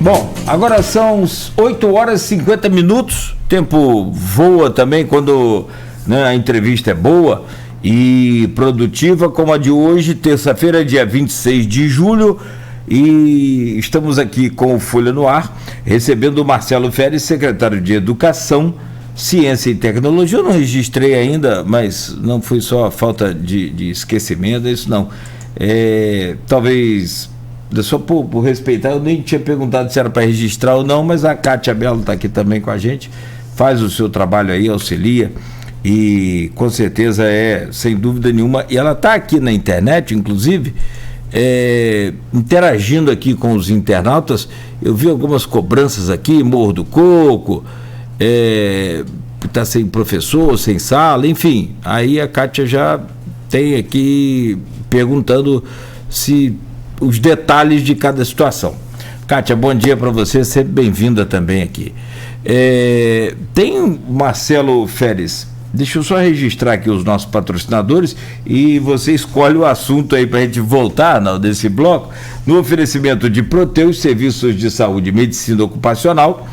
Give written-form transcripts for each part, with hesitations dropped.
Bom, agora são 8 horas e 50 minutos. O tempo voa também quando, né, a entrevista é boa e produtiva, como a de hoje, terça-feira, dia 26 de julho. E estamos aqui com o Folha no Ar, recebendo o Marcelo Feres, secretário de Educação, Ciência e Tecnologia. Eu não registrei ainda, mas não foi só falta de esquecimento, isso não. Talvez, só por respeitar, eu nem tinha perguntado se era para registrar ou não, mas a Kátia Mello está aqui também com a gente, faz o seu trabalho aí, auxilia, e com certeza sem dúvida nenhuma, e ela está aqui na internet, inclusive, interagindo aqui com os internautas. Eu vi algumas cobranças aqui, Morro do Coco, está sem professor, sem sala, enfim. Aí a Kátia já tem aqui perguntando se os detalhes de cada situação. Kátia, bom dia para você, sempre bem-vinda também aqui. Tem o Marcelo Feres. Deixa eu só registrar aqui os nossos patrocinadores e você escolhe o assunto aí para a gente voltar desse bloco, no oferecimento de Proteus, serviços de saúde e medicina ocupacional,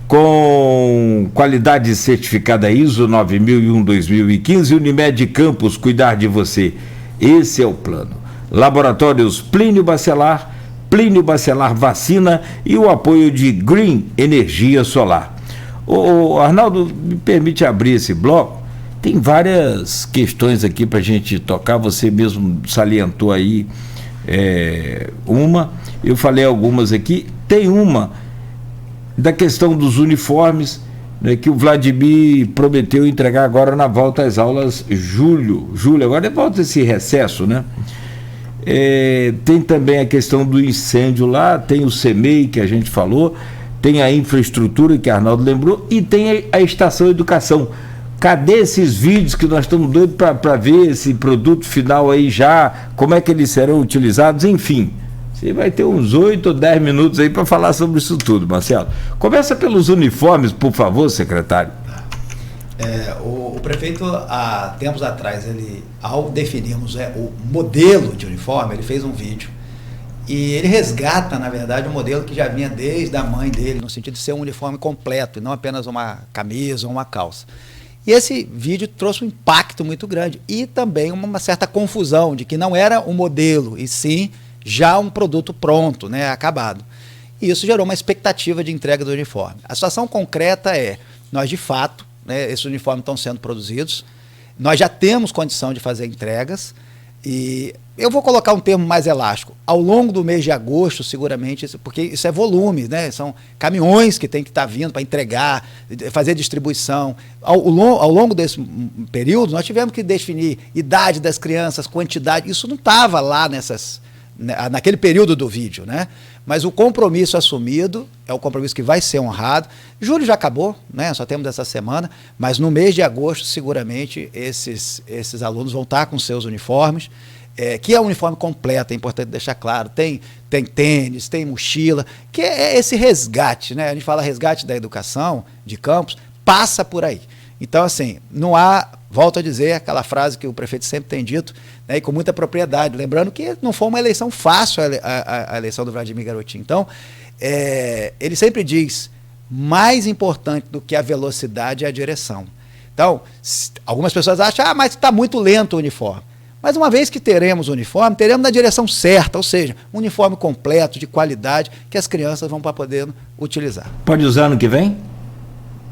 com qualidade certificada ISO 9001-2015, Unimed Campos, cuidar de você, esse é o plano. Laboratórios Plínio Bacelar Vacina e o apoio de Green Energia Solar. Ô Arnaldo, me permite abrir esse bloco? Tem várias questões aqui para a gente tocar, você mesmo salientou aí eu falei algumas aqui, tem uma da questão dos uniformes, né, que o Vladimir prometeu entregar agora na volta às aulas julho, agora volta esse recesso, né? Tem também a questão do incêndio lá, tem o CEMEI que a gente falou, tem a infraestrutura que Arnaldo lembrou e tem a Estação Educação. Cadê esses vídeos que nós estamos doidos para ver esse produto final aí já, como é que eles serão utilizados, enfim. Você vai ter uns 8 ou 10 minutos aí para falar sobre isso tudo, Marcelo. Começa pelos uniformes, por favor, secretário. O prefeito, há tempos atrás, ao definirmos o modelo de uniforme, ele fez um vídeo. E ele resgata, na verdade, um modelo que já vinha desde a mãe dele, no sentido de ser um uniforme completo, e não apenas uma camisa ou uma calça. E esse vídeo trouxe um impacto muito grande e também uma certa confusão de que não era um modelo, e sim já um produto pronto, né, acabado. E isso gerou uma expectativa de entrega do uniforme. A situação concreta nós de fato, né, esses uniformes estão sendo produzidos, nós já temos condição de fazer entregas, e eu vou colocar um termo mais elástico. Ao longo do mês de agosto, seguramente, porque isso é volume, né? São caminhões que tem que estar vindo para entregar, fazer distribuição. Ao longo desse período, nós tivemos que definir idade das crianças, quantidade. Isso não estava lá naquele período do vídeo, né? Mas o compromisso assumido é o compromisso que vai ser honrado. Julho já acabou, né? Só temos essa semana, mas no mês de agosto, seguramente, esses alunos vão estar com seus uniformes, que é um uniforme completo, é importante deixar claro. Tem tênis, tem mochila, que é esse resgate, né? A gente fala resgate da educação de campus, passa por aí. Então, assim, não há, volto a dizer, aquela frase que o prefeito sempre tem dito, né, e com muita propriedade, lembrando que não foi uma eleição fácil a eleição do Vladimir Garotinho. Então, ele sempre diz, mais importante do que a velocidade é a direção. Então, algumas pessoas acham, mas está muito lento o uniforme. Mas uma vez que teremos o uniforme, teremos na direção certa, ou seja, um uniforme completo, de qualidade, que as crianças vão para poder utilizar. Pode usar ano que vem?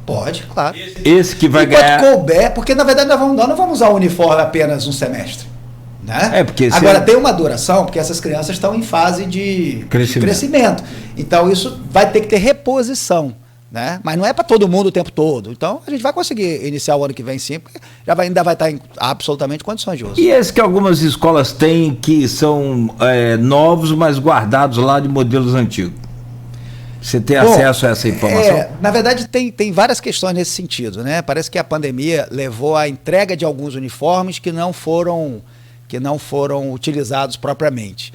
Pode, claro. Esse que vai ganhar... couber, porque na verdade nós não vamos usar o uniforme apenas um semestre. Né? Agora tem uma duração, porque essas crianças estão em fase de crescimento. Então isso vai ter que ter reposição. Né? Mas não é para todo mundo o tempo todo. Então a gente vai conseguir iniciar o ano que vem sim, porque ainda vai estar em absolutamente condições de uso. E esse que algumas escolas têm que são novos, mas guardados lá de modelos antigos? Você tem acesso a essa informação? Na verdade, tem várias questões nesse sentido, né? Parece que a pandemia levou à entrega de alguns uniformes que não foram utilizados propriamente.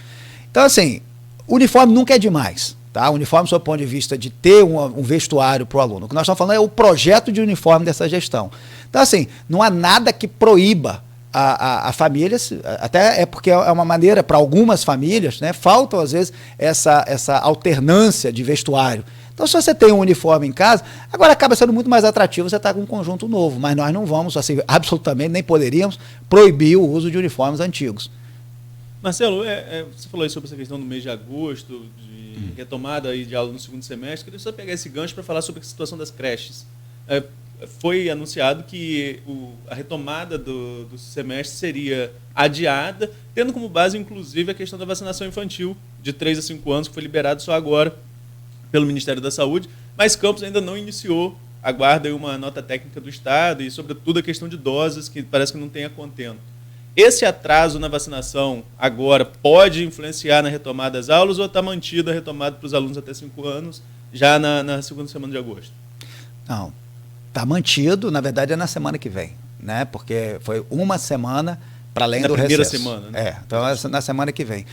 Então, assim, o uniforme nunca é demais. Tá? O uniforme, sob o ponto de vista de ter um vestuário para o aluno. O que nós estamos falando é o projeto de uniforme dessa gestão. Então, assim, não há nada que proíba a famílias, até é porque é uma maneira, para algumas famílias, né, faltam às vezes essa alternância de vestuário. Então, se você tem um uniforme em casa, agora acaba sendo muito mais atrativo você estar com um conjunto novo, mas nós não vamos, assim, absolutamente, nem poderíamos proibir o uso de uniformes antigos. Marcelo, você falou aí sobre essa questão do mês de agosto, de retomada aí de aula no segundo semestre. Queria só pegar esse gancho para falar sobre a situação das creches. Foi anunciado que a retomada do semestre seria adiada, tendo como base, inclusive, a questão da vacinação infantil de 3 a 5 anos, que foi liberado só agora pelo Ministério da Saúde, mas Campos ainda não iniciou, aguarda aí uma nota técnica do Estado e, sobretudo, a questão de doses, que parece que não tem a contento. Esse atraso na vacinação agora pode influenciar na retomada das aulas ou está mantida a retomada para os alunos até 5 anos já na segunda semana de agosto? Não. Está mantido, na verdade é na semana que vem, né? Porque foi uma semana para além do recesso. Na primeira semana, né? Então é na semana que vem.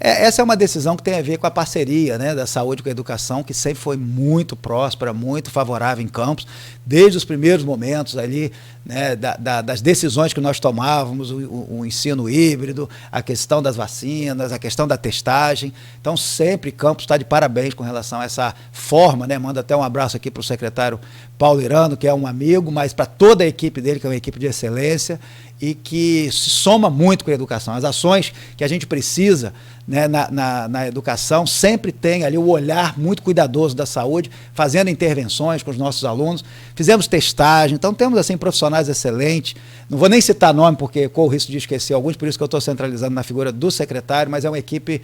Essa é uma decisão que tem a ver com a parceria, né, da saúde com a educação, que sempre foi muito próspera, muito favorável em Campos, desde os primeiros momentos ali, né, das decisões que nós tomávamos, o ensino híbrido, a questão das vacinas, a questão da testagem. Então, sempre Campos está de parabéns com relação a essa forma, né? Manda até um abraço aqui para o secretário Paulo Irano, que é um amigo, mas para toda a equipe dele, que é uma equipe de excelência, e que se soma muito com a educação. As ações que a gente precisa, né, na educação sempre tem ali o olhar muito cuidadoso da saúde, fazendo intervenções com os nossos alunos. Fizemos testagem, então temos assim profissionais excelentes. Não vou nem citar nome, porque corro o risco de esquecer alguns, por isso que eu estou centralizando na figura do secretário, mas é uma equipe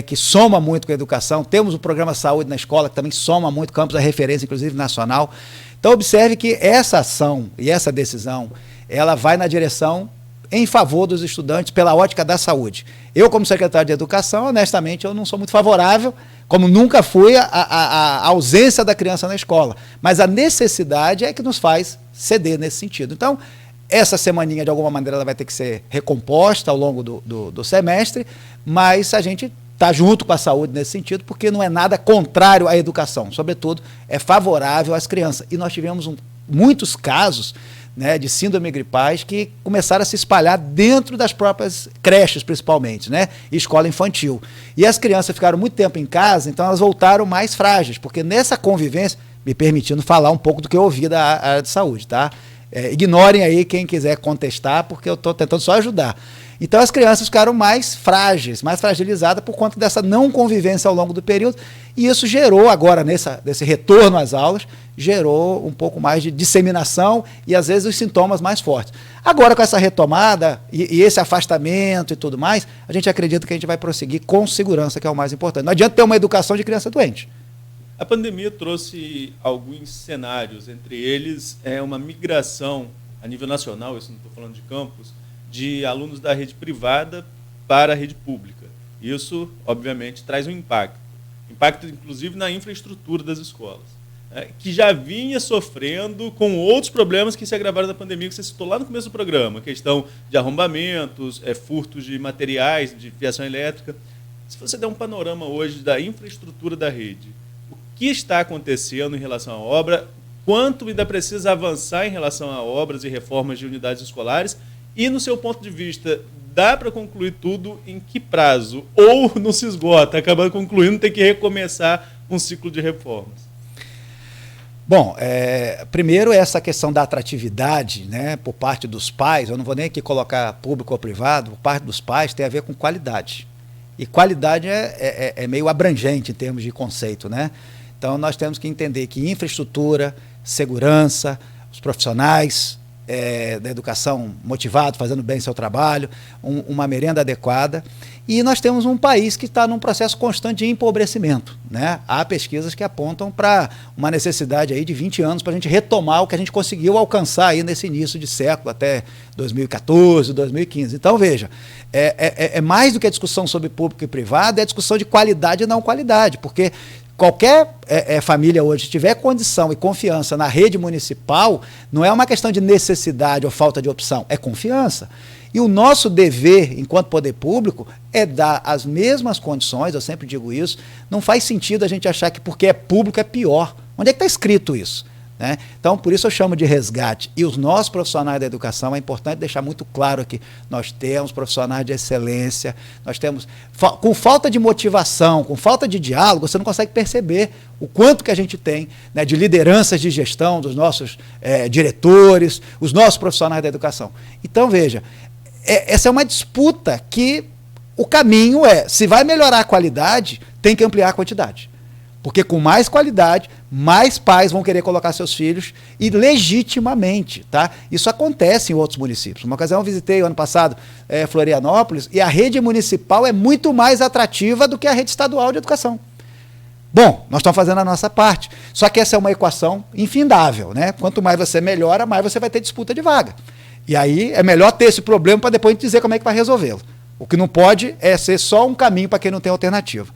que soma muito com a educação. Temos o programa Saúde na Escola, que também soma muito, Campos é referência, inclusive, nacional. Então, observe que essa ação e essa decisão, ela vai na direção em favor dos estudantes pela ótica da saúde. Eu, como secretário de Educação, honestamente, eu não sou muito favorável, como nunca fui, a ausência da criança na escola. Mas a necessidade é que nos faz ceder nesse sentido. Então, essa semaninha, de alguma maneira, ela vai ter que ser recomposta ao longo do semestre, mas a gente está junto com a saúde nesse sentido, porque não é nada contrário à educação. Sobretudo, é favorável às crianças. E nós tivemos muitos casos, né, de síndrome gripais que começaram a se espalhar dentro das próprias creches, principalmente, né, e escola infantil. E as crianças ficaram muito tempo em casa, então elas voltaram mais frágeis, porque nessa convivência, me permitindo falar um pouco do que eu ouvi da área de saúde, tá? Ignorem aí quem quiser contestar, porque eu estou tentando só ajudar. Então as crianças ficaram mais frágeis, mais fragilizadas por conta dessa não convivência ao longo do período, e isso gerou agora, nesse retorno às aulas, gerou um pouco mais de disseminação e às vezes os sintomas mais fortes. Agora com essa retomada e esse afastamento e tudo mais, a gente acredita que a gente vai prosseguir com segurança, que é o mais importante. Não adianta ter uma educação de criança doente. A pandemia trouxe alguns cenários, entre eles uma migração a nível nacional, isso não estou falando de Campos, de alunos da rede privada para a rede pública. Isso, obviamente, traz um impacto inclusive na infraestrutura das escolas, que já vinha sofrendo com outros problemas que se agravaram da pandemia, que você citou lá no começo do programa, questão de arrombamentos, furtos de materiais, de fiação elétrica. Se você der um panorama hoje da infraestrutura da rede, o que está acontecendo em relação à obra, quanto ainda precisa avançar em relação a obras e reformas de unidades escolares, e, no seu ponto de vista, dá para concluir tudo em que prazo? Ou não se esgota, acaba concluindo, tem que recomeçar um ciclo de reformas? Bom, primeiro essa questão da atratividade, né, por parte dos pais, eu não vou nem aqui colocar público ou privado, por parte dos pais tem a ver com qualidade. E qualidade é meio abrangente em termos de conceito, né? Então nós temos que entender que infraestrutura, segurança, os profissionais da educação motivado, fazendo bem seu trabalho, uma merenda adequada. E nós temos um país que está num processo constante de empobrecimento, né? Há pesquisas que apontam para uma necessidade aí de 20 anos para a gente retomar o que a gente conseguiu alcançar aí nesse início de século, até 2014, 2015. Então, veja, é mais do que a discussão sobre público e privado, é a discussão de qualidade e não qualidade, porque qualquer família hoje, se tiver condição e confiança na rede municipal, não é uma questão de necessidade ou falta de opção, é confiança. E o nosso dever, enquanto poder público, é dar as mesmas condições, eu sempre digo isso, não faz sentido a gente achar que porque é público é pior. Onde é que está escrito isso? né? Então, por isso eu chamo de resgate. E os nossos profissionais da educação, é importante deixar muito claro aqui, nós temos profissionais de excelência, nós temos, com falta de motivação, com falta de diálogo, você não consegue perceber o quanto que a gente tem, né, de lideranças de gestão dos nossos diretores, os nossos profissionais da educação. Então, veja, essa é uma disputa que o caminho se vai melhorar a qualidade, tem que ampliar a quantidade. Porque com mais qualidade, mais pais vão querer colocar seus filhos e legitimamente, tá? Isso acontece em outros municípios. Uma ocasião eu visitei ano passado Florianópolis e a rede municipal é muito mais atrativa do que a rede estadual de educação. Bom, nós estamos fazendo a nossa parte. Só que essa é uma equação infindável, né? Quanto mais você melhora, mais você vai ter disputa de vaga. E aí é melhor ter esse problema para depois a gente dizer como é que vai resolvê-lo. O que não pode é ser só um caminho para quem não tem alternativa.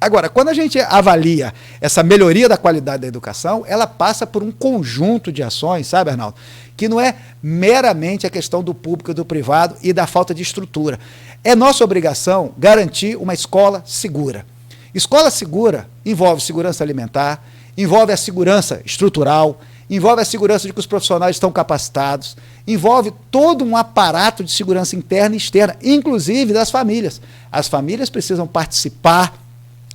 Agora, quando a gente avalia essa melhoria da qualidade da educação, ela passa por um conjunto de ações, sabe, Arnaldo? Que não é meramente a questão do público e do privado e da falta de estrutura. É nossa obrigação garantir uma escola segura. Escola segura envolve segurança alimentar, envolve a segurança estrutural, envolve a segurança de que os profissionais estão capacitados, envolve todo um aparato de segurança interna e externa, inclusive das famílias. As famílias precisam participar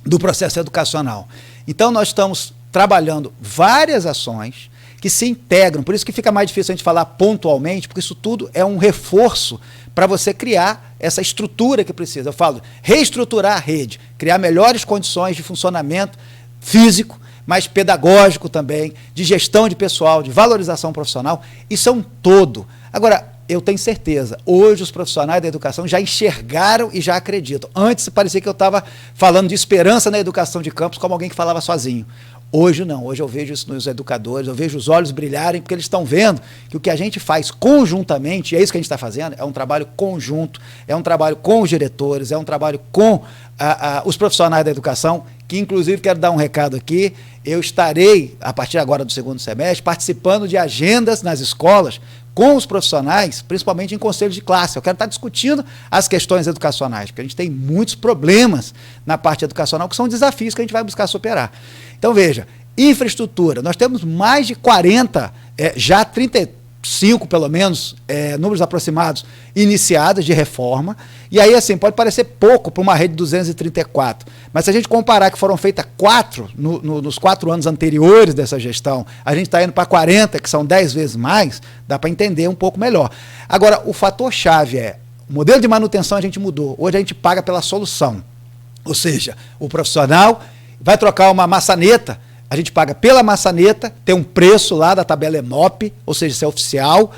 do processo educacional. Então, nós estamos trabalhando várias ações que se integram, por isso que fica mais difícil a gente falar pontualmente, porque isso tudo é um reforço para você criar essa estrutura que precisa. Eu falo, reestruturar a rede, criar melhores condições de funcionamento físico, mas pedagógico também, de gestão de pessoal, de valorização profissional, isso é um todo. Agora, eu tenho certeza, hoje os profissionais da educação já enxergaram e já acreditam. Antes parecia que eu estava falando de esperança na educação de campus como alguém que falava sozinho. Hoje não, hoje eu vejo isso nos educadores, eu vejo os olhos brilharem porque eles estão vendo que o que a gente faz conjuntamente, e é isso que a gente está fazendo, é um trabalho conjunto, é um trabalho com os diretores, é um trabalho com os profissionais da educação, que inclusive quero dar um recado aqui, eu estarei, a partir agora do segundo semestre, participando de agendas nas escolas com os profissionais, principalmente em conselhos de classe. Eu quero estar discutindo as questões educacionais, porque a gente tem muitos problemas na parte educacional, que são desafios que a gente vai buscar superar. Então, veja, infraestrutura, nós temos mais de 40, já 35 pelo menos, números aproximados, iniciadas de reforma, e aí assim, pode parecer pouco para uma rede de 234, mas se a gente comparar que foram feitas 4 nos 4 anos anteriores dessa gestão, a gente está indo para 40, que são 10 vezes mais, dá para entender um pouco melhor. Agora, o fator-chave o modelo de manutenção a gente mudou, hoje a gente paga pela solução, ou seja, o profissional vai trocar uma maçaneta, a gente paga pela maçaneta, tem um preço lá da tabela EMOP, ou seja, isso é oficial,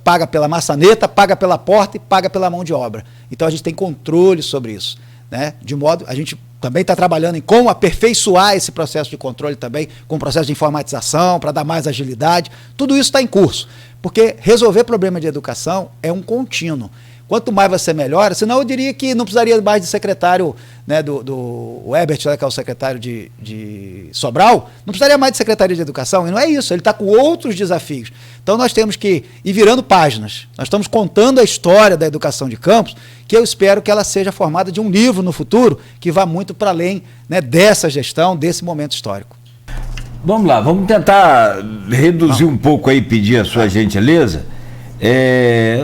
paga pela maçaneta, paga pela porta e paga pela mão de obra. Então a gente tem controle sobre isso, né? De modo, a gente também está trabalhando em como aperfeiçoar esse processo de controle também, com o processo de informatização, para dar mais agilidade. Tudo isso está em curso, porque resolver problema de educação é um contínuo. Quanto mais você melhora, senão eu diria que não precisaria mais de secretário, né, do Ebert, né, que é o secretário de Sobral, não precisaria mais de secretaria de educação, e não é isso, ele está com outros desafios. Então nós temos que ir virando páginas, nós estamos contando a história da educação de campus, que eu espero que ela seja formada de um livro no futuro, que vá muito para além, né, dessa gestão, desse momento histórico. Vamos lá, vamos tentar reduzir um pouco aí, pedir a sua gentileza.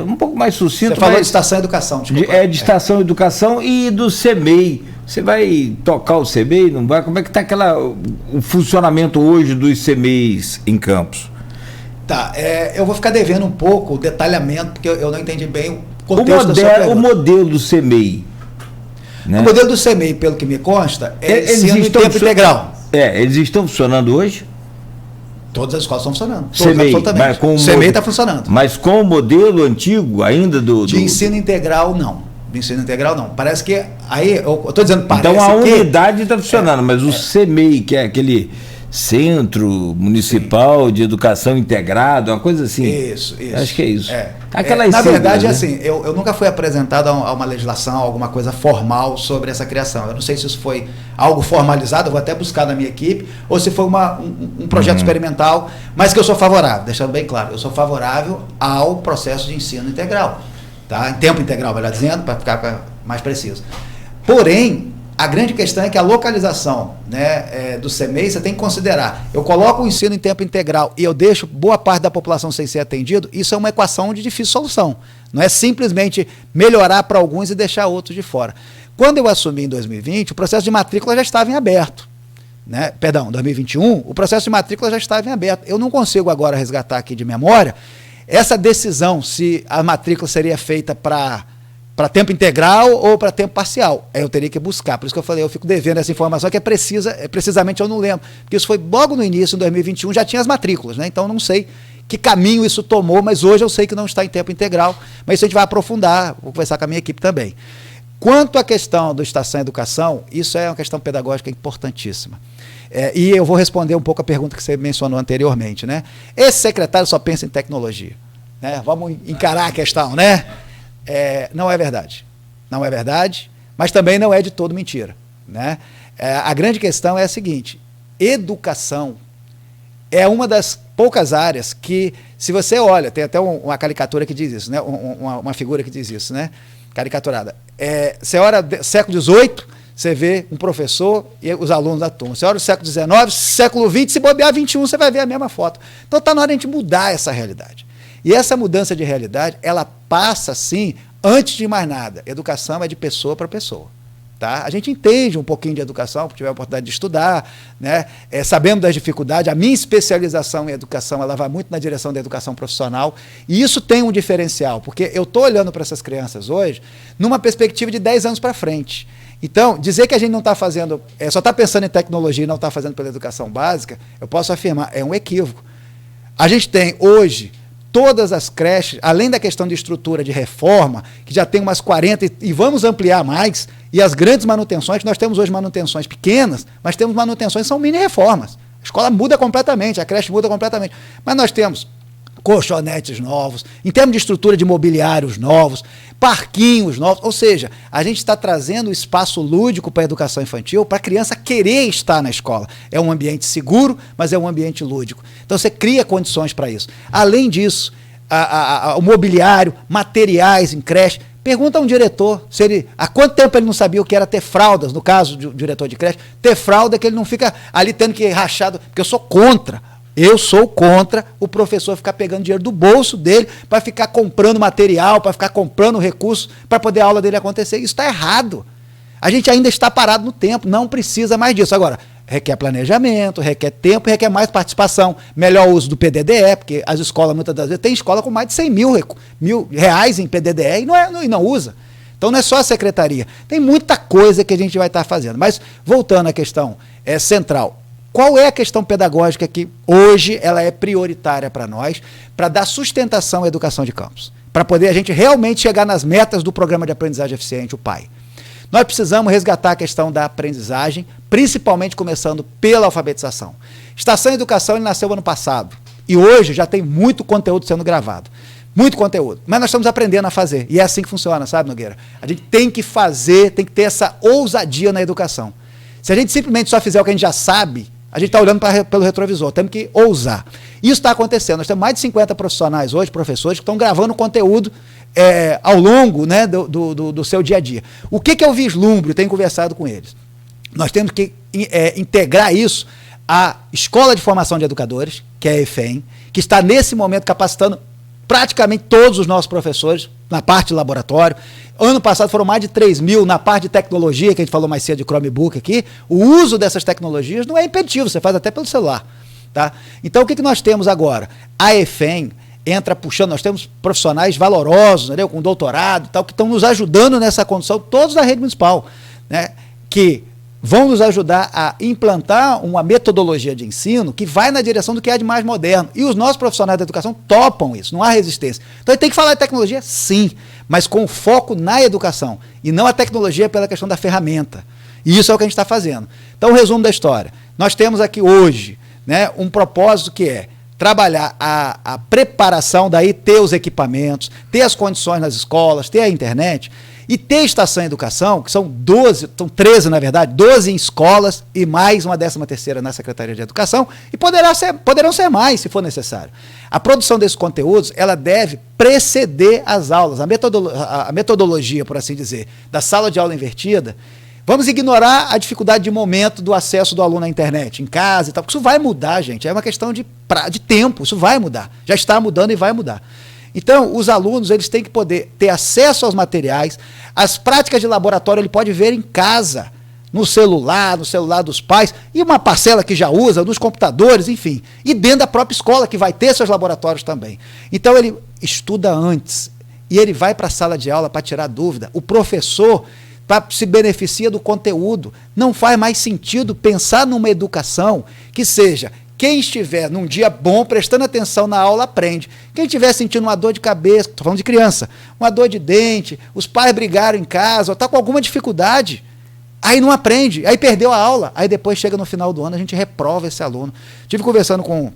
Um pouco mais sucinto. Você falou de Estação Educação. De Estação Educação e do CEMEI. Você vai tocar o CEMEI? Não vai? Como é que está o funcionamento hoje dos CEMEIs em Campos? Tá, eu vou ficar devendo um pouco o detalhamento, porque eu não entendi bem o contexto da sua pergunta. O modelo do CEMEI. Né? O modelo do CEMEI, pelo que me consta, ensino em tempo integral. Eles estão funcionando hoje? Todas as escolas estão funcionando. CEMEI, o CEMEI está funcionando. Mas com o modelo antigo ainda de ensino integral, não. De ensino integral, não. Parece que aí, eu estou dizendo, parece então a unidade está funcionando, mas o CEMEI, que é aquele Centro Municipal de Educação Integrado, uma coisa assim. Isso. Acho que é isso. Na verdade, né? Assim, eu nunca fui apresentado a uma legislação, alguma coisa formal sobre essa criação. Eu não sei se isso foi algo formalizado, eu vou até buscar na minha equipe, ou se foi um projeto experimental, mas que eu sou favorável, deixando bem claro, eu sou favorável ao processo de ensino integral, tá? Em tempo integral, melhor dizendo, para ficar mais preciso. Porém, A grande questão é que a localização, né, do CMEI, você tem que considerar. Eu coloco o ensino em tempo integral e eu deixo boa parte da população sem ser atendido, isso é uma equação de difícil solução. Não é simplesmente melhorar para alguns e deixar outros de fora. Quando eu assumi em 2020, o processo de matrícula já estava em aberto. Né? Perdão, 2021, o processo de matrícula já estava em aberto. Eu não consigo agora resgatar aqui de memória essa decisão se a matrícula seria feita para tempo integral ou para tempo parcial. Aí eu teria que buscar. Por isso que eu falei, eu fico devendo essa informação, que precisamente eu não lembro. Porque isso foi logo no início, em 2021, já tinha as matrículas, né? Então eu não sei que caminho isso tomou, mas hoje eu sei que não está em tempo integral. Mas isso a gente vai aprofundar, vou conversar com a minha equipe também. Quanto à questão do Estação Educação, isso é uma questão pedagógica importantíssima. E eu vou responder um pouco a pergunta que você mencionou anteriormente, né? Esse secretário só pensa em tecnologia, né? Vamos encarar a questão, né? Não é verdade. Não é verdade, mas também não é de todo mentira, né? A grande questão é a seguinte: educação é uma das poucas áreas que, se você olha, tem até uma caricatura que diz isso, né? Uma figura que diz isso, né? Caricaturada. Você olha século XVIII, você vê um professor e os alunos da turma. Você olha o século XIX, século XX, se bobear XXI, você vai ver a mesma foto. Então está na hora de a gente mudar essa realidade. E essa mudança de realidade, ela passa, sim, antes de mais nada. Educação é de pessoa para pessoa. Tá? A gente entende um pouquinho de educação, porque tiver a oportunidade de estudar, né? Sabemos das dificuldades. A minha especialização em educação, ela vai muito na direção da educação profissional, e isso tem um diferencial, porque eu estou olhando para essas crianças hoje numa perspectiva de 10 anos para frente. Então, dizer que a gente não está fazendo, só está pensando em tecnologia e não está fazendo pela educação básica, eu posso afirmar, é um equívoco. A gente tem hoje todas as creches, além da questão de estrutura, de reforma, que já tem umas 40 e vamos ampliar mais, e as grandes manutenções, que nós temos hoje manutenções pequenas, mas temos manutenções que são mini-reformas. A escola muda completamente, a creche muda completamente. Mas nós temos colchonetes novos, em termos de estrutura de mobiliários novos, parquinhos novos, ou seja, a gente está trazendo o espaço lúdico para a educação infantil, para a criança querer estar na escola. É um ambiente seguro, mas é um ambiente lúdico. Então você cria condições para isso. Além disso, o mobiliário, materiais em creche. Pergunta a um diretor se ele, há quanto tempo ele não sabia o que era ter fraldas, no caso de um diretor de creche, ter fralda, que ele não fica ali tendo que rachado, porque eu sou contra o professor ficar pegando dinheiro do bolso dele para ficar comprando material, para ficar comprando recursos para poder a aula dele acontecer. Isso está errado. A gente ainda está parado no tempo, não precisa mais disso. Agora, requer planejamento, requer tempo, requer mais participação, melhor uso do PDDE, porque as escolas muitas das vezes tem escola com mais de 100 mil reais em PDDE e não usa. Então não é só a secretaria, tem muita coisa que a gente vai estar fazendo. Mas voltando à questão central, qual é a questão pedagógica que hoje ela é prioritária para nós, para dar sustentação à educação de campus, para poder a gente realmente chegar nas metas do Programa de Aprendizagem Eficiente, o PAE? Nós precisamos resgatar a questão da aprendizagem, principalmente começando pela alfabetização. Estação Educação, ele nasceu ano passado, e hoje já tem muito conteúdo sendo gravado. Muito conteúdo. Mas nós estamos aprendendo a fazer, e é assim que funciona, sabe, Nogueira? A gente tem que fazer, tem que ter essa ousadia na educação. Se a gente simplesmente só fizer o que a gente já sabe, a gente está olhando pelo retrovisor, temos que ousar. Isso está acontecendo. Nós temos mais de 50 profissionais hoje, professores, que estão gravando conteúdo ao longo, né, do seu dia a dia. O que eu vislumbro e tenho conversado com eles? Nós temos que integrar isso à Escola de Formação de Educadores, que é a EFEM, que está nesse momento capacitando praticamente todos os nossos professores na parte de laboratório. Ano passado foram mais de 3 mil na parte de tecnologia, que a gente falou mais cedo de Chromebook aqui. O uso dessas tecnologias não é impeditivo, você faz até pelo celular. Tá? Então, o que nós temos agora? A EFEM entra puxando, nós temos profissionais valorosos, entendeu? Com doutorado e tal, que estão nos ajudando nessa condição, todos da rede municipal, né? Que vão nos ajudar a implantar uma metodologia de ensino que vai na direção do que é de mais moderno. E os nossos profissionais da educação topam isso, não há resistência. Então, tem que falar de tecnologia, sim, mas com foco na educação, e não a tecnologia pela questão da ferramenta. E isso é o que a gente está fazendo. Então, resumo da história. Nós temos aqui hoje, né, um propósito que é trabalhar a preparação, daí ter os equipamentos, ter as condições nas escolas, ter a internet, e ter Estação Educação, que são 13 na verdade, 12 em escolas e mais uma 13ª na Secretaria de Educação, e poderão ser mais, se for necessário. A produção desses conteúdos, ela deve preceder as aulas. A metodologia, por assim dizer, da sala de aula invertida, Vamos ignorar a dificuldade de momento do acesso do aluno à internet, em casa e tal, porque isso vai mudar, gente. É uma questão de tempo, isso vai mudar. Já está mudando e vai mudar. Então, os alunos eles têm que poder ter acesso aos materiais, as práticas de laboratório ele pode ver em casa, no celular dos pais, e uma parcela que já usa, nos computadores, enfim. E dentro da própria escola, que vai ter seus laboratórios também. Então, ele estuda antes, e ele vai para a sala de aula para tirar dúvida. O professor se beneficia do conteúdo. Não faz mais sentido pensar numa educação que seja quem estiver num dia bom, prestando atenção na aula, aprende. Quem estiver sentindo uma dor de cabeça, estou falando de criança, uma dor de dente, os pais brigaram em casa, ou está com alguma dificuldade, aí não aprende, aí perdeu a aula, aí depois chega no final do ano, a gente reprova esse aluno. Estive conversando com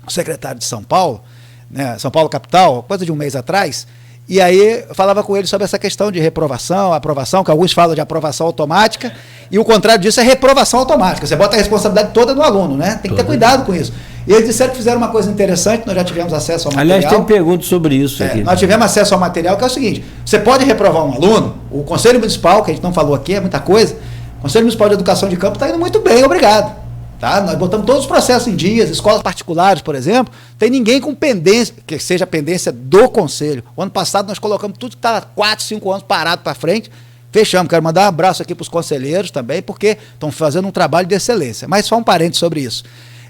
o secretário de São Paulo, né, São Paulo capital, coisa de um mês atrás, e aí eu falava com ele sobre essa questão de reprovação, aprovação, que alguns falam de aprovação automática, e o contrário disso é reprovação automática. Você bota a responsabilidade toda no aluno, né? Tem que ter cuidado com isso. E eles disseram que fizeram uma coisa interessante, nós já tivemos acesso ao material. Aliás, tem perguntas sobre isso aqui. Nós tivemos acesso ao material, que é o seguinte, você pode reprovar um aluno, o Conselho Municipal, que a gente não falou aqui, é muita coisa, o Conselho Municipal de Educação de Campo está indo muito bem, obrigado. Tá? Nós botamos todos os processos em dias, escolas particulares, por exemplo, tem ninguém com pendência, que seja pendência do Conselho. O ano passado nós colocamos tudo que estava 4, 5 anos parado para frente, fechamos. Quero mandar um abraço aqui para os conselheiros também, porque estão fazendo um trabalho de excelência. Mas só um parênteses sobre isso.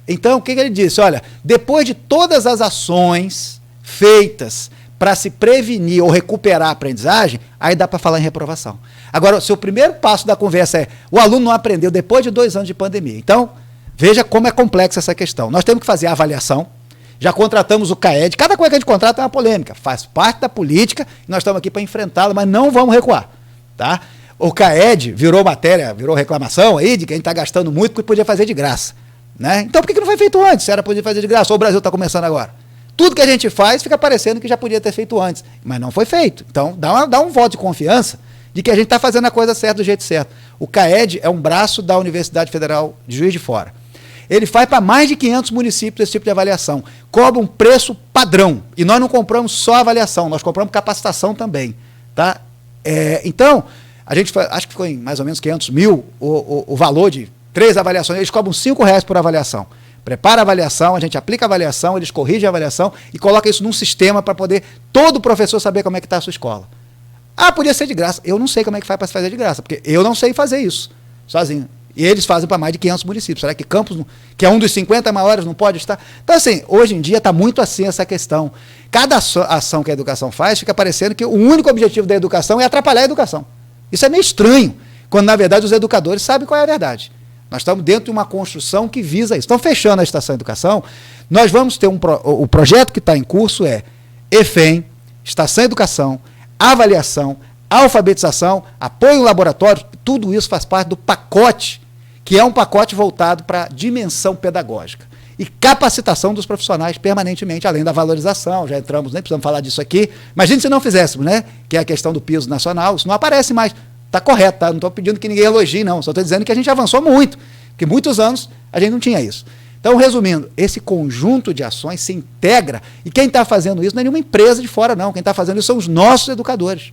Então, o que ele disse? Olha, depois de todas as ações feitas para se prevenir ou recuperar a aprendizagem, aí dá para falar em reprovação. Agora, se o primeiro passo da conversa é o aluno não aprendeu depois de 2 anos de pandemia. Então, veja como é complexa essa questão. Nós temos que fazer a avaliação, já contratamos o CAED, cada coisa que a gente contrata é uma polêmica, faz parte da política, e nós estamos aqui para enfrentá-la, mas não vamos recuar. Tá? O CAED virou matéria, virou reclamação aí de que a gente está gastando muito porque podia fazer de graça. Né? Então por que não foi feito antes? Se era podia fazer de graça, ou o Brasil está começando agora? Tudo que a gente faz fica parecendo que já podia ter feito antes, mas não foi feito. Então dá um voto de confiança de que a gente está fazendo a coisa certa do jeito certo. O CAED é um braço da Universidade Federal de Juiz de Fora. Ele faz para mais de 500 municípios esse tipo de avaliação. Cobra um preço padrão. E nós não compramos só avaliação, nós compramos capacitação também. Tá? Então, a gente acho que ficou em mais ou menos 500 mil o valor de 3 avaliações. Eles cobram R$5 por avaliação. Prepara a avaliação, a gente aplica a avaliação, eles corrigem a avaliação e coloca isso num sistema para poder todo professor saber como é que está a sua escola. Ah, podia ser de graça. Eu não sei como é que faz para se fazer de graça, porque eu não sei fazer isso sozinho. E eles fazem para mais de 500 municípios. Será que Campos, que é um dos 50 maiores, não pode estar? Então, assim, hoje em dia está muito assim essa questão. Cada ação que a educação faz, fica parecendo que o único objetivo da educação é atrapalhar a educação. Isso é meio estranho, quando, na verdade, os educadores sabem qual é a verdade. Nós estamos dentro de uma construção que visa isso. Estão fechando a Estação Educação. Nós vamos ter o projeto que está em curso é EFEM, Estação Educação, avaliação, alfabetização, apoio em laboratório, tudo isso faz parte do pacote, que é um pacote voltado para a dimensão pedagógica. E capacitação dos profissionais permanentemente, além da valorização, já entramos, nem precisamos falar disso aqui, imagine se não fizéssemos, né? Que é a questão do piso nacional, isso não aparece mais. Está correto, tá? Não estou pedindo que ninguém elogie, não, só estou dizendo que a gente avançou muito, porque muitos anos a gente não tinha isso. Então, resumindo, esse conjunto de ações se integra, e quem está fazendo isso não é nenhuma empresa de fora, não. Quem está fazendo isso são os nossos educadores.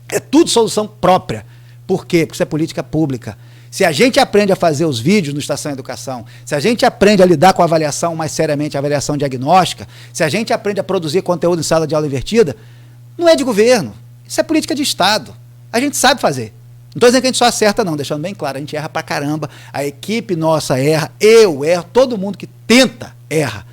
É tudo solução própria. Por quê? Porque isso é política pública. Se a gente aprende a fazer os vídeos no Estação Educação, se a gente aprende a lidar com a avaliação mais seriamente, a avaliação diagnóstica, se a gente aprende a produzir conteúdo em sala de aula invertida, não é de governo, isso é política de Estado. A gente sabe fazer. Não estou dizendo que a gente só acerta, não, deixando bem claro, a gente erra pra caramba, a equipe nossa erra, eu erro, todo mundo que tenta erra.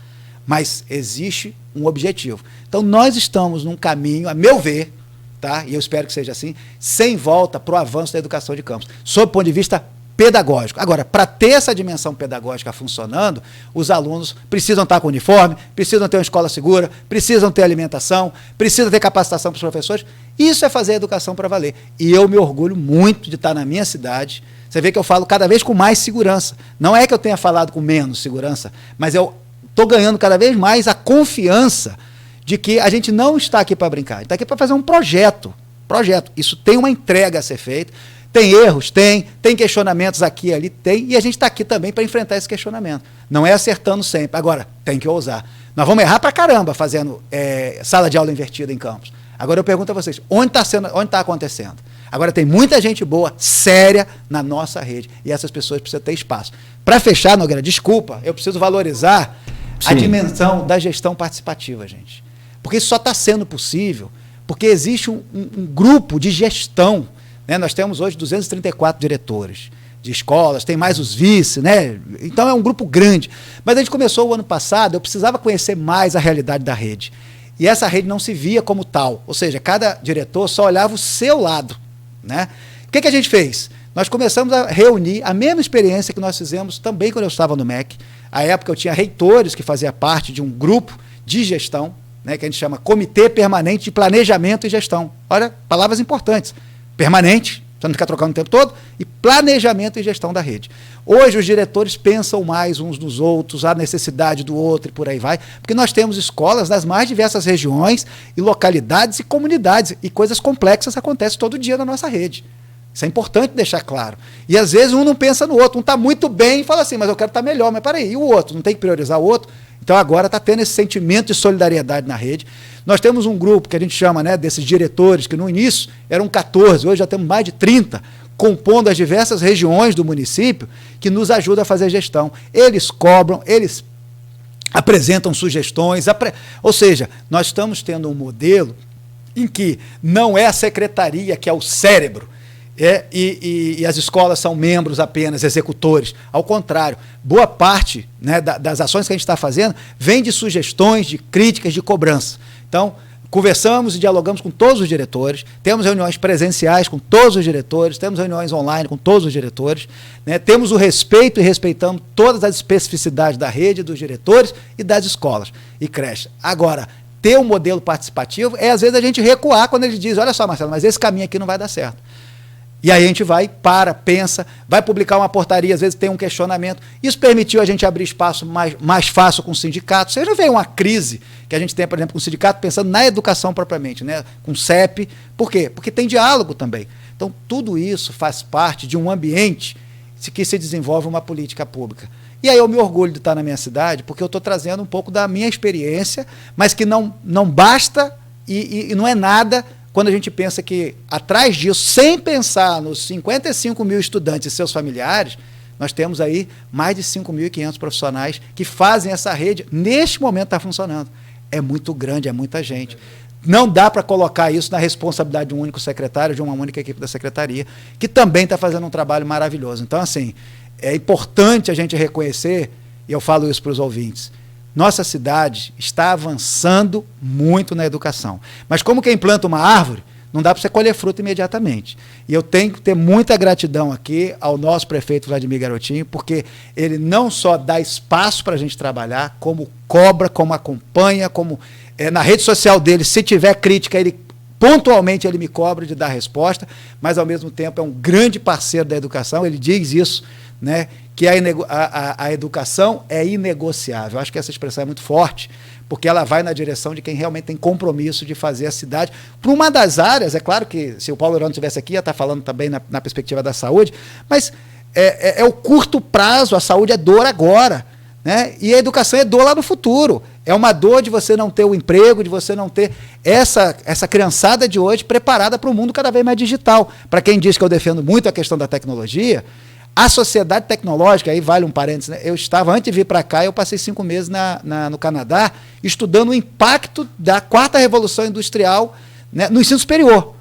Mas existe um objetivo. Então nós estamos num caminho, a meu ver, tá? E eu espero que seja assim, sem volta para o avanço da educação de campus, sob o ponto de vista pedagógico. Agora, para ter essa dimensão pedagógica funcionando, os alunos precisam estar com uniforme, precisam ter uma escola segura, precisam ter alimentação, precisam ter capacitação para os professores. Isso é fazer a educação para valer. E eu me orgulho muito de estar na minha cidade. Você vê que eu falo cada vez com mais segurança. Não é que eu tenha falado com menos segurança, mas eu estou ganhando cada vez mais a confiança de que a gente não está aqui para brincar, a gente está aqui para fazer um projeto. Isso tem uma entrega a ser feita, tem erros, tem questionamentos aqui e ali, tem, e a gente está aqui também para enfrentar esse questionamento. Não é acertando sempre. Agora, tem que ousar. Nós vamos errar para caramba fazendo sala de aula invertida em campus. Agora eu pergunto a vocês, onde está acontecendo? Agora tem muita gente boa, séria, na nossa rede. E essas pessoas precisam ter espaço. Para fechar, Nogueira, desculpa, eu preciso valorizar a dimensão da gestão participativa, gente. Porque isso só está sendo possível porque existe um grupo de gestão, né? Nós temos hoje 234 diretores de escolas, tem mais os vice, né? Então é um grupo grande. Mas a gente começou o ano passado, eu precisava conhecer mais a realidade da rede. E essa rede não se via como tal, ou seja, cada diretor só olhava o seu lado, né? O que a gente fez? Nós começamos a reunir a mesma experiência que nós fizemos também quando eu estava no MEC. À época eu tinha reitores que faziam parte de um grupo de gestão, né, que a gente chama Comitê Permanente de Planejamento e Gestão. Olha, palavras importantes. Permanente, para não ficar trocando o tempo todo, e planejamento e gestão da rede. Hoje os diretores pensam mais uns nos outros, a necessidade do outro e por aí vai, porque nós temos escolas nas mais diversas regiões e localidades e comunidades, e coisas complexas acontecem todo dia na nossa rede. Isso é importante deixar claro. E às vezes um não pensa no outro, um está muito bem e fala assim, mas eu quero estar melhor, mas peraí, e o outro? Não tem que priorizar o outro? Então agora está tendo esse sentimento de solidariedade na rede. Nós temos um grupo que a gente chama, né, desses diretores, que no início eram 14, hoje já temos mais de 30, compondo as diversas regiões do município, que nos ajuda a fazer gestão. Eles cobram, eles apresentam sugestões, ou seja, nós estamos tendo um modelo em que não é a secretaria que é o cérebro, e as escolas são membros apenas, executores. Ao contrário, boa parte, né, das ações que a gente está fazendo vem de sugestões, de críticas, de cobrança. Então, conversamos e dialogamos com todos os diretores, temos reuniões presenciais com todos os diretores, temos reuniões online com todos os diretores, né, temos o respeito e respeitamos todas as especificidades da rede, dos diretores e das escolas e creches. Agora, ter um modelo participativo é, às vezes, a gente recuar quando ele diz, olha só, Marcelo, mas esse caminho aqui não vai dar certo. E aí a gente vai, pensa, vai publicar uma portaria, às vezes tem um questionamento. Isso permitiu a gente abrir espaço mais fácil com o sindicato. Você já vê uma crise que a gente tem, por exemplo, com o sindicato, pensando na educação propriamente, né? Com o CEP. Por quê? Porque tem diálogo também. Então, tudo isso faz parte de um ambiente que se desenvolve uma política pública. E aí eu me orgulho de estar na minha cidade, porque eu estou trazendo um pouco da minha experiência, mas que não basta e não é nada quando a gente pensa que, atrás disso, sem pensar nos 55 mil estudantes e seus familiares, nós temos aí mais de 5.500 profissionais que fazem essa rede, neste momento está funcionando. É muito grande, é muita gente. Não dá para colocar isso na responsabilidade de um único secretário, de uma única equipe da secretaria, que também está fazendo um trabalho maravilhoso. Então, assim, é importante a gente reconhecer, e eu falo isso para os ouvintes, nossa cidade está avançando muito na educação. Mas como quem planta uma árvore, não dá para você colher fruta imediatamente. E eu tenho que ter muita gratidão aqui ao nosso prefeito Vladimir Garotinho, porque ele não só dá espaço para a gente trabalhar, como cobra, como acompanha, como na rede social dele, se tiver crítica, pontualmente ele me cobra de dar resposta, mas ao mesmo tempo é um grande parceiro da educação, ele diz isso, né, que a educação é inegociável. Eu acho que essa expressão é muito forte, porque ela vai na direção de quem realmente tem compromisso de fazer a cidade. Para uma das áreas, é claro que se o Paulo Eurano estivesse aqui, ia estar falando também na perspectiva da saúde, mas é o curto prazo, a saúde é dor agora, né? E a educação é dor lá no futuro. É uma dor de você não ter o emprego, de você não ter essa criançada de hoje preparada para um mundo cada vez mais digital. Para quem diz que eu defendo muito a questão da tecnologia, a sociedade tecnológica, aí vale um parênteses, né? Eu estava, antes de vir para cá, eu passei 5 meses no Canadá, estudando o impacto da 4ª Revolução Industrial, né, no ensino superior.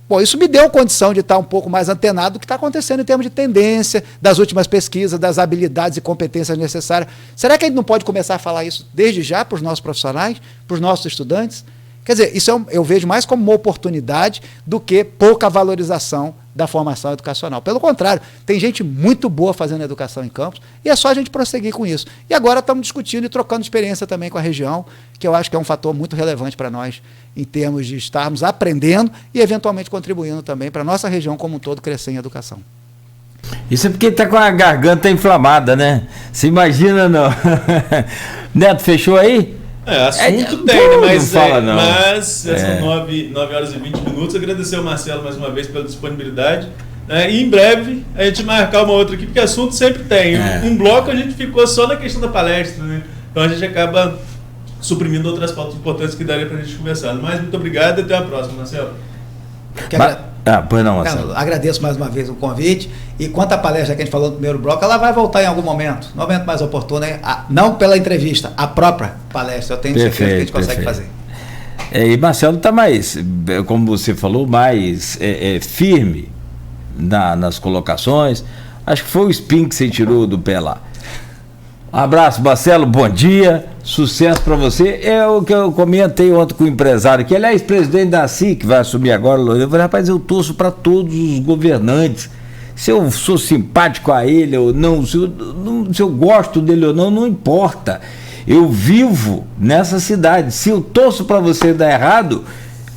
Bom, isso me deu condição de estar um pouco mais antenado do que está acontecendo em termos de tendência, das últimas pesquisas, das habilidades e competências necessárias. Será que a gente não pode começar a falar isso desde já para os nossos profissionais, para os nossos estudantes? Quer dizer, isso eu vejo mais como uma oportunidade do que pouca valorização da formação educacional. Pelo contrário, tem gente muito boa fazendo educação em campus e é só a gente prosseguir com isso. E agora estamos discutindo e trocando experiência também com a região, que eu acho que é um fator muito relevante para nós em termos de estarmos aprendendo e eventualmente contribuindo também para a nossa região como um todo crescer em educação. Isso é porque está com a garganta inflamada, né? Você imagina, não? Neto, fechou aí? Assunto tem, né? Mas são são 9 horas e 20 minutos. Agradecer ao Marcelo mais uma vez pela disponibilidade. E em breve a gente marcar uma outra aqui, porque assunto sempre tem. Um bloco a gente ficou só na questão da palestra, né? Então a gente acaba suprimindo outras pautas importantes que daria para a gente conversar. Mas muito obrigado e até a próxima, Marcelo. Pois não, Marcelo. Agradeço mais uma vez o convite. E quanto à palestra que a gente falou no primeiro bloco, ela vai voltar em algum momento, no momento mais oportuno, não pela entrevista, a própria palestra. Eu tenho certeza que a gente consegue fazer. E Marcelo está mais, como você falou, mais firme nas colocações. Acho que foi o spin que você tirou do pé lá. Um abraço, Marcelo, bom dia, sucesso para você. É o que eu comentei ontem com o empresário, que ele é ex-presidente da CI, que vai assumir agora. Eu falei, rapaz, eu torço para todos os governantes. Se eu sou simpático a ele ou não, se eu gosto dele ou não, não importa. Eu vivo nessa cidade. Se eu torço para você dar errado,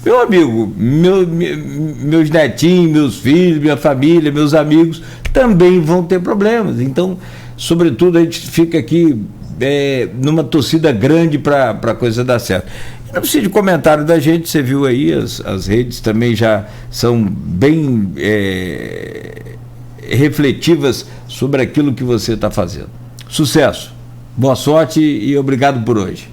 meu amigo, meus netinhos, meus filhos, minha família, meus amigos também vão ter problemas. Então, sobretudo, a gente fica aqui numa torcida grande para a coisa dar certo. Não precisa de comentário da gente, você viu aí, as redes também já são bem refletivas sobre aquilo que você está fazendo. Sucesso, boa sorte e obrigado por hoje.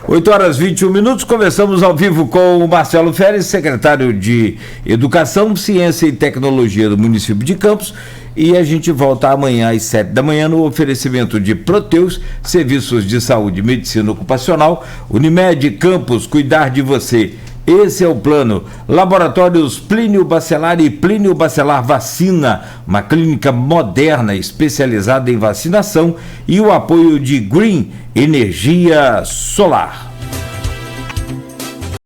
8h21, conversamos ao vivo com o Marcelo Feres, secretário de Educação, Ciência e Tecnologia do município de Campos, e a gente volta amanhã às 7 da manhã no oferecimento de Proteus, Serviços de Saúde e Medicina Ocupacional, Unimed Campos, cuidar de você. Esse é o plano. Laboratórios Plínio Bacelar e Plínio Bacelar Vacina, uma clínica moderna especializada em vacinação, e o apoio de Green Energia Solar.